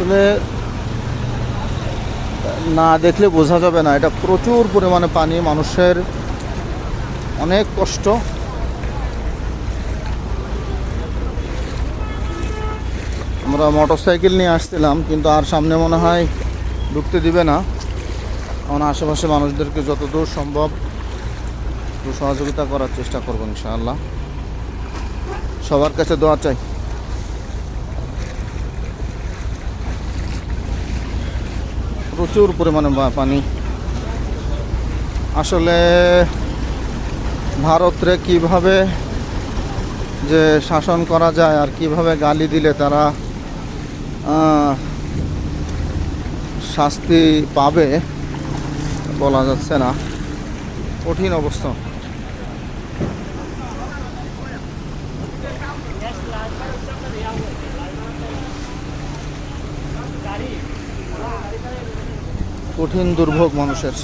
আসলে না দেখলে বোঝা যাবে না, এটা প্রচুর পরিমাণে পানি, মানুষের অনেক কষ্ট। আমরা মোটরসাইকেল নিয়ে আসছিলাম, কিন্তু আর সামনে মনে হয় ঢুকতে দিবে না। আমরা আশেপাশে মানুষদেরকে যতদূর সম্ভব একটু সহযোগিতা করার চেষ্টা করবো ইনশাআল্লাহ। সবার কাছে দোয়া চাই। প্রচুর পরিমাণে পানি। আসলে ভারতরে কিভাবে যে শাসন করা যায় আর কিভাবে গালি দিলে তারা শাস্তি পাবে বলা যাচ্ছে না, কঠিন অবস্থা। কঠিন দুর্ভোগ মানুষের।